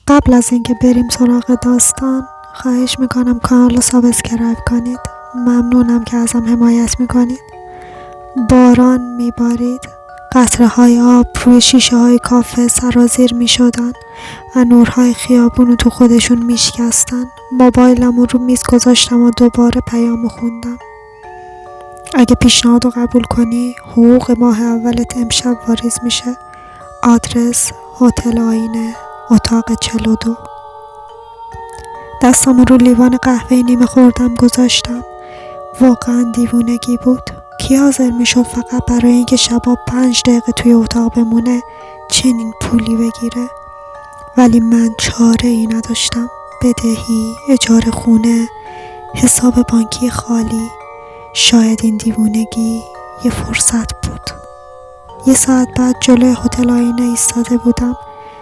قبل از اینکه بریم سراغ داستان، خواهش میکنم کانال رو سابسکرایب کنید. ممنونم که ازم حمایت میکنید. باران میبارید، قطره های آب روی شیشه های کافه سرازیر میشدن و نورهای خیابون رو تو خودشون میشکستن. موبایلم رو میز گذاشتم و دوباره پیامو خوندم. اگه پیشنهاد رو قبول کنی، حقوق ماه اولت امشب واریز میشه. آدرس هتل آینه، اتاق 42. دستم رو لیوان قهوه نیمه خوردم گذاشتم. واقعا دیوونگی بود. کی حاضر میشد فقط برای اینکه شبا 5 دقیقه توی اتاق بمونه چنین پولی بگیره؟ ولی من چاره ای نداشتم. بدهی، اجاره خونه، حساب بانکی خالی. شاید این دیوونگی یه فرصت بود. 1 ساعت بعد جلوی هتل آینه ایستاده بودم.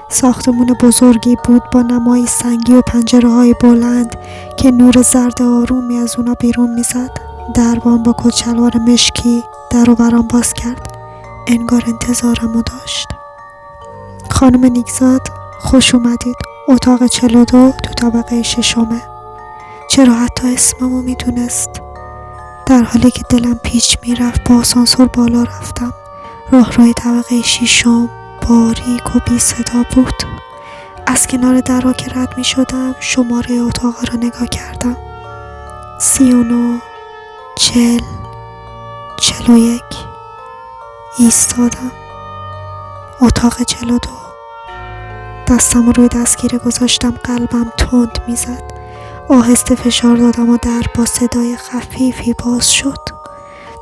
ساختمون بزرگی بود با نمای سنگی و پنجره‌های بلند که نور زرد آرومی از اونا بیرون میزد. دربان با کت‌شلوار مشکی درو برام باز کرد. انگار انتظارمو داشت. خانم نیکزاد، خوش اومدید. اتاق 42 تو طبقه 6. چرا حتی اسممو میدونست؟ در حالی که دلم پیچ میرفت با آسانسور بالا رفتم. راهروی طبقه 6 باریک و بی صدا بود. از کنار درها که رد می شدم شماره اتاق را نگاه کردم. 39 40 41. ایستادم. اتاق 42. دستم روی دستگیره گذاشتم. قلبم تند می زد. آهسته فشار دادم و در با صدای خفیفی باز شد.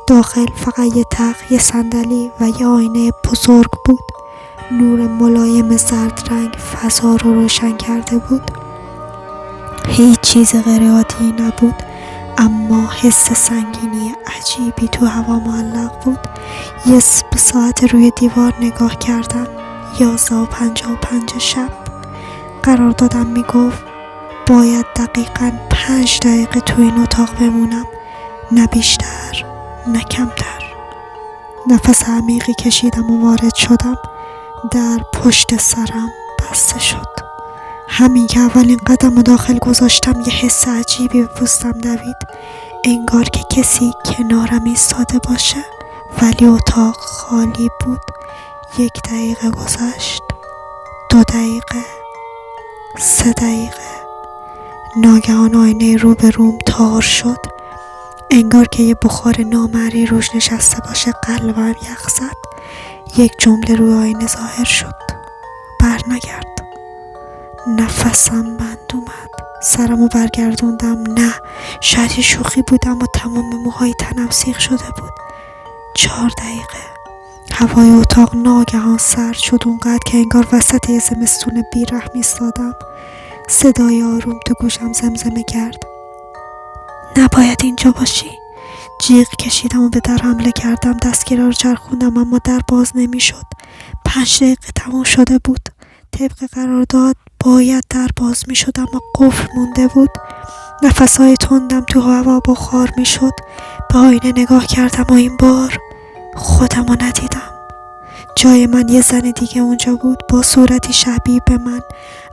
داخل فقط یه تخت، یه صندلی و یه آینه بزرگ بود. نور ملایم زرد رنگ فضا رو روشن کرده بود. هیچ چیز غیر عادی نبود، اما حس سنگینی عجیبی تو هوا معلق بود. یه ساعت روی دیوار نگاه کردم. 11:55 شب. قرار دادم میگفت باید دقیقاً 5 دقیقه تو این اتاق بمونم، نه بیشتر نه کمتر. نفس عمیقی کشیدم و وارد شدم. در پشت سرم بسته شد. همین که اولین قدم داخل گذاشتم یه حس عجیبی به پوستم دوید. انگار که کسی کنارم ایستاده باشه، ولی اتاق خالی بود. 1 دقیقه گذشت. 2 دقیقه. 3 دقیقه. ناگهان آینه روبروم تار شد. انگار که یه بخار نامری روش نشسته باشه. قلبم یخ زد. یک جمله روی آینه ظاهر شد: بر نگرد. نفسم بند اومد. سرمو برگردوندم. نه، شاید یه شوخی بود، اما تمام موهای تنم سیخ شده بود. 4 دقیقه. هوای اتاق ناگهان سرد شد، اونقدر که انگار وسط یه زمستون بی‌رحم ایستادم. صدای آروم تو گوشم زمزمه کرد: نباید اینجا باشی. جیغ کشیدم و به در حمله کردم. دستگیره رو چرخوندم اما در باز نمی شد. 5 دقیقه تموم شده بود. طبق قرارداد باید در باز می شد، اما قفل مونده بود. نفسهای تندم تو هوا بخار می شد. به آینه نگاه کردم و این بار خودم رو ندیدم. جای من یه زن دیگه اونجا بود با صورتی شبیه به من،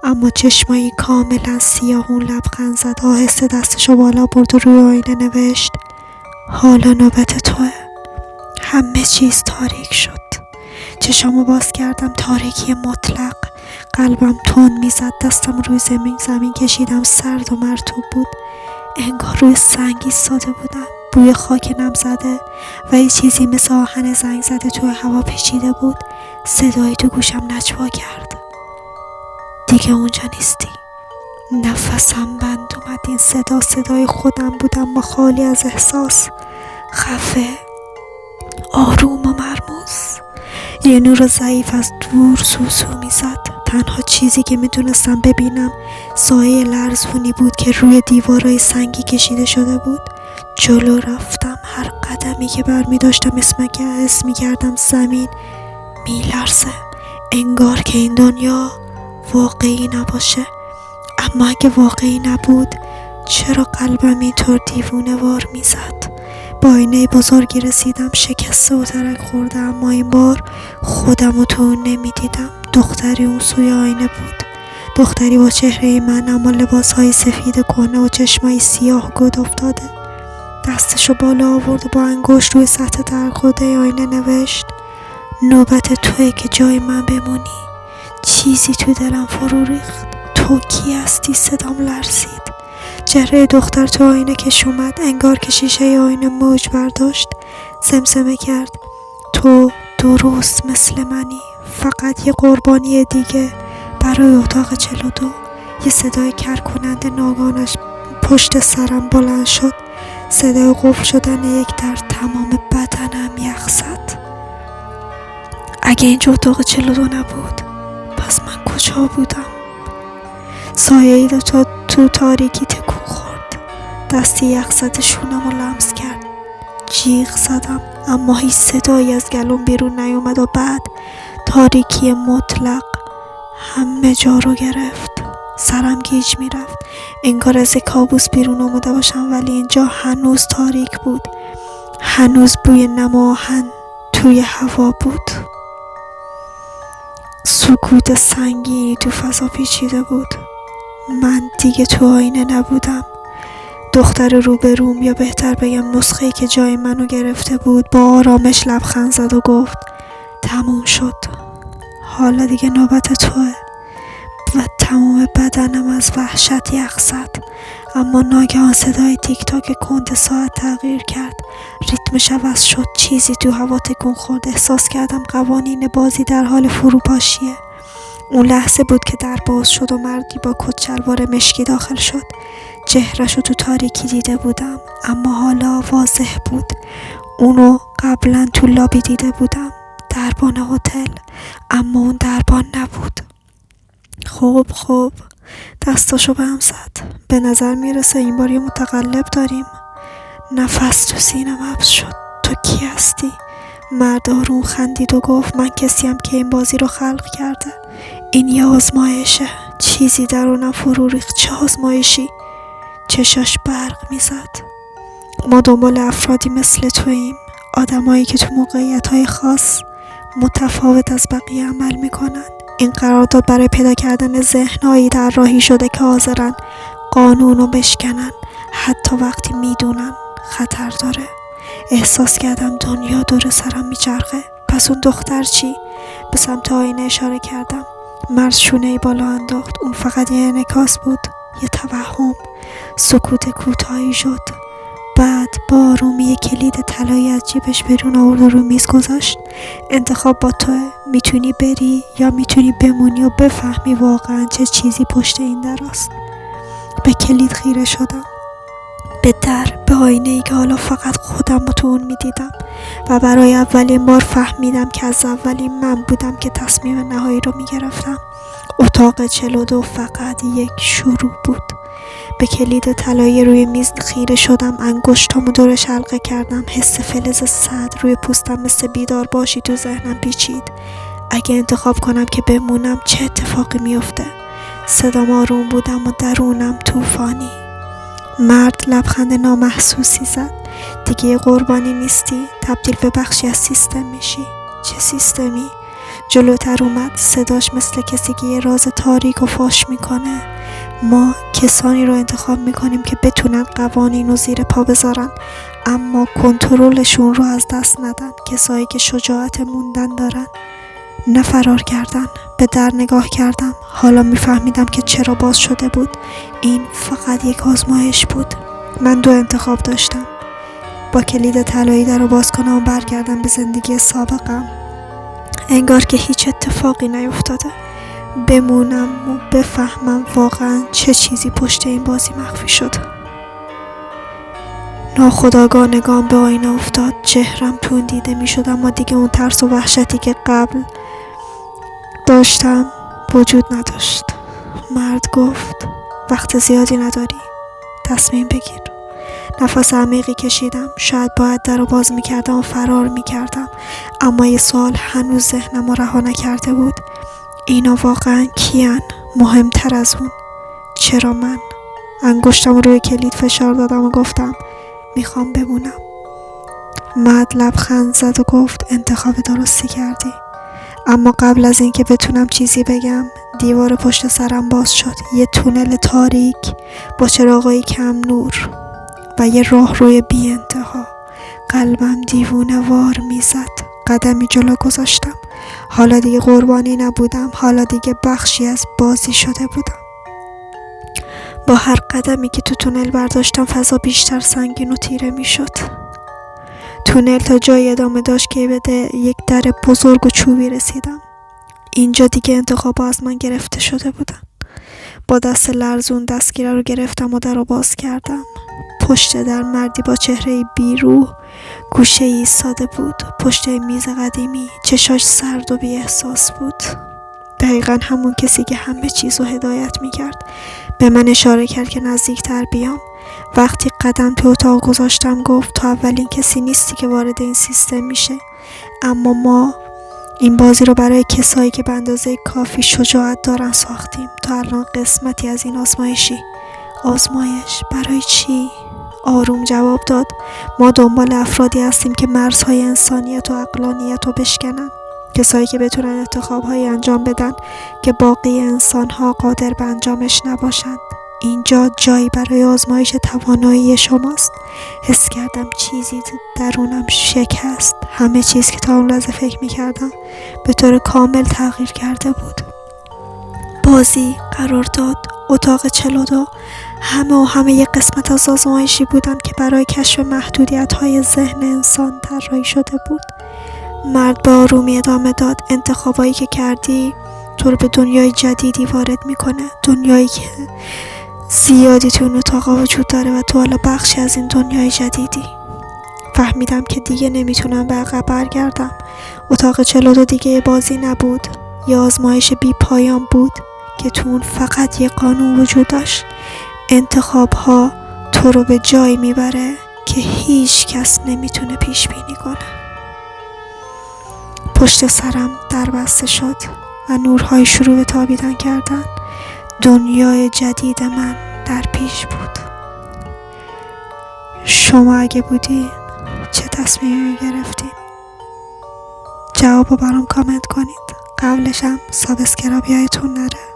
اما چشمایی کاملا سیاهون. لبخند زد. آهسته دستشو بالا برد و روی آینه نوشت: حالا نوبت توه. همه چیز تاریک شد. چشامو باز کردم. تاریکی مطلق. قلبم تند میزد. دستم روی زمین کشیدم. سرد و مرطوب بود. انگار روی سنگ ایستاده بودم. بوی خاک نم زده و یه چیزی مثل آهن زنگ زده توی هوا پیچیده بود. صدایی تو گوشم نجوا کرد: دیگه اونجا نیستی. نفسم بند اومد. این صدای خودم بود، اما خالی از احساس. خفه، آروم و مرموز. یه نور ضعیف از دور سوسو میزد. تنها چیزی که میتونستم ببینم سایه لرزونی بود که روی دیوارای سنگی کشیده شده بود. جلو رفتم. هر قدمی که برمی‌داشتم حس می‌کردم زمین میلرزه. انگار که این دنیا واقعی نباشه. اما اگه واقعی نبود، چرا قلبم اینطور دیوونه وار میزد؟ با آینه بزرگی رسیدم. شکسته و ترک خورده، اما این بار خودم رو تو اون نمیدیدم. دختری اون سوی آینه بود. دختری با چهره من اما لباسهای سفید کهنه و چشمای سیاه گود افتاده. دستشو بالا آورد و با انگشت روی سطح درخورده آینه نوشت: نوبت توئه که جای من بمونی. چیزی تو دلم فرو ریخت. تو کی هستی؟ صدام لرزید. چهره دختر تو آینه کش اومد، انگار که شیشه آینه موج برداشت. زمزمه کرد: تو درست مثل منی، فقط یه قربانی دیگه برای اتاق 42. یه صدای کرکننده ناگهانش پشت سرم بلند شد. صدای قفل شدن یک در تمام بدنم یخ زد. اگه اینجا اتاق 42 نبود، پس من کجا بودم؟ سایه‌ای تا تو تاریکی تکون خورد. دستی یخزده شونم رو لمس کرد. جیغ زدم اما هیچ صدایی از گلوم بیرون نیومد و بعد تاریکی مطلق همه جا رو گرفت. سرم گیج میرفت، انگار از یک کابوس بیرون آمده باشم، ولی اینجا هنوز تاریک بود. هنوز بوی نم آهن توی هوا بود. سکوت سنگینی تو فضا پیچیده بود. من دیگه تو آینه نبودم. دختر روبروم، یا بهتر بگم نسخه‌ای که جای منو گرفته بود، با آرامش لبخند زد و گفت: تموم شد. حالا دیگه نوبت توئه. و تمام بدنم از وحشت یخ زد. اما ناگهان صدای تیک تاک کند ساعت تغییر کرد. ریتمش عوض شد. چیزی تو هوا تکون خورد. احساس کردم قوانین بازی در حال فروپاشیه. اون لحظه بود که در باز شد و مردی با کت شلوار مشکی داخل شد. چهره‌شو تو تاریکی دیده بودم، اما حالا واضح بود. اونو قبلا تو لابی دیده بودم، دربان هتل، اما اون دربان نبود. خب دستاشو به هم زد. به نظر میرسه این بار یه متقلب داریم. نفس تو سینم حبس شد. تو کی هستی؟ مرد آروم خندید و گفت: من کسیم که این بازی رو خلق کرده. این یه آزمایشه. چیزی درونم فرو ریخت. چه آزمایشی؟ چشاش برق میزد. ما دنبال افرادی مثل توییم، آدمایی که تو موقعیت‌های خاص متفاوت از بقیه عمل میکنن. این قرارداد برای پیدا کردن ذهن‌هایی طراحی شده که حاضرن قانونو بشکنن، حتی وقتی میدونن خطر داره. احساس کردم دنیا دور سرم میچرخه. پس اون دختر چی؟ به سمت آینه اشاره کردم. مرد شونه‌ای بالا انداخت. اون فقط یه انعکاس بود، یه توهم. سکوت کوتاهی شد. بعد با آرومی یه کلید طلایی از جیبش بیرون آورد و رو میز گذاشت. انتخاب با توئه. میتونی بری یا میتونی بمونی و بفهمی واقعا چه چیزی پشت این دراست. به کلید خیره شدم، به در، به آینه‌ای که حالا فقط خودم رو تو اون میدیدم و برای اولین بار فهمیدم که از اولین من بودم که تصمیم نهایی رو میگرفتم. اتاق 42 فقط یک شروع بود. به کلید طلایی روی میز خیره شدم، انگشتامو دورش حلقه کردم. حس فلز سرد روی پوستم مثل بیدار باشی تو ذهنم پیچید. اگه انتخاب کنم که بمونم چه اتفاقی میفته؟ صدام آروم بود اما درونم طوفانی. مرد لبخند نامحسوسی زد. دیگه یه قربانی نیستی، تبدیل به بخشی از سیستم میشی. چه سیستمی؟ جلوتر اومد. صداش مثل کسی که یه راز تاریک و فاش میکنه. ما کسانی رو انتخاب میکنیم که بتونن قوانین رو زیر پا بذارن اما کنترلشون رو از دست ندن. کسایی که شجاعت موندن دارن، نه فرار کردن. به در نگاه کردم. حالا میفهمیدم که چرا باز شده بود. این فقط یک آزمایش بود. من دو انتخاب داشتم: با کلید طلایی در رو باز کنم و برگردم به زندگی سابقم، انگار که هیچ اتفاقی نیفتاده، بمونم و بفهمم واقعا چه چیزی پشت این بازی مخفی شد. ناخودآگاه نگام به آینه افتاد. چهرم تون دیده می شد اما دیگه اون ترس و وحشتی که قبل داشتم وجود نداشت. مرد گفت: وقت زیادی نداری، تصمیم بگیر. نفس عمیقی کشیدم. شاید باید در رو باز میکردم و فرار میکردم، اما یه سوال هنوز ذهنم رو رها نکرده بود: اینا واقعا کیان؟ مهمتر از اون، چرا من؟ انگشتم روی کلید فشار دادم و گفتم: میخوام بمونم. مرد لبخند زد و گفت: انتخاب درستی کردی. اما قبل از اینکه بتونم چیزی بگم، دیوار پشت سرم باز شد. یه تونل تاریک با چراغای کم نور و یه راهروی بی انتها. قلبم دیوونه وار میزد. قدمی جلو گذاشتم. حالا دیگه قربانی نبودم. حالا دیگه بخشی از بازی شده بودم. با هر قدمی که تو تونل برداشتم فضا بیشتر سنگین و تیره میشد. تونل تا جایی ادامه داشت که به یک در بزرگ و چوبی رسیدم. اینجا دیگه انتخابا از من گرفته شده بودن. با دست لرزون دستگیره رو گرفتم و در رو باز کردم. پشت در مردی با چهره بیروح گوشه ایستاده بود. پشت میز قدیمی. چشاش سرد و بی احساس بود. دقیقا همون کسی که همه چیز رو هدایت میکرد. به من اشاره کرد که نزدیکتر بیام. وقتی قدم تو اتاق گذاشتم گفت تو اولین کسی نیستی که وارد این سیستم میشه، اما ما این بازی رو برای کسایی که به اندازه کافی شجاعت دارن ساختیم. تا الان قسمتی از این آزمایش برای چی؟ آروم جواب داد ما دنبال افرادی هستیم که مرزهای انسانیت و عقلانیت رو بشکنن. کسایی که بتونن انتخاب‌هایی انجام بدن که باقی انسان‌ها قادر به انجامش نباشند. اینجا جایی برای آزمایش توانایی شماست. حس کردم چیزی درونم شکست. همه چیز که تا اون لحظه فکر می‌کردم به طور کامل تغییر کرده بود. بازی، قرارداد، اتاق 42 همه یک قسمت از آزمایشی بودن که برای کشف محدودیت‌های ذهن انسان طراحی شده بود. مرد به آرومی ادامه داد انتخابایی که کردی تو رو به دنیای جدیدی وارد میکنه. دنیایی که زیادی تو اون اتاقا وجود داره و تو حالا بخشی از این دنیای جدیدی. فهمیدم که دیگه نمیتونم به عقب برگردم. اتاق 42 دیگه بازی نبود. یه آزمایش بی پایان بود که تو اون فقط یه قانون وجود داشت. انتخاب‌ها تو رو به جایی میبره که هیچ کس نمیتونه پیش بینی کنه. پشت سرم در بسته شد و نورهای شروع به تابیدن کردن. دنیای جدید من در پیش بود. شما اگه بودین چه تصمیمی گرفتین؟ جوابو برام کامنت کنید. قبلشم سابسکرایب یادتون نره.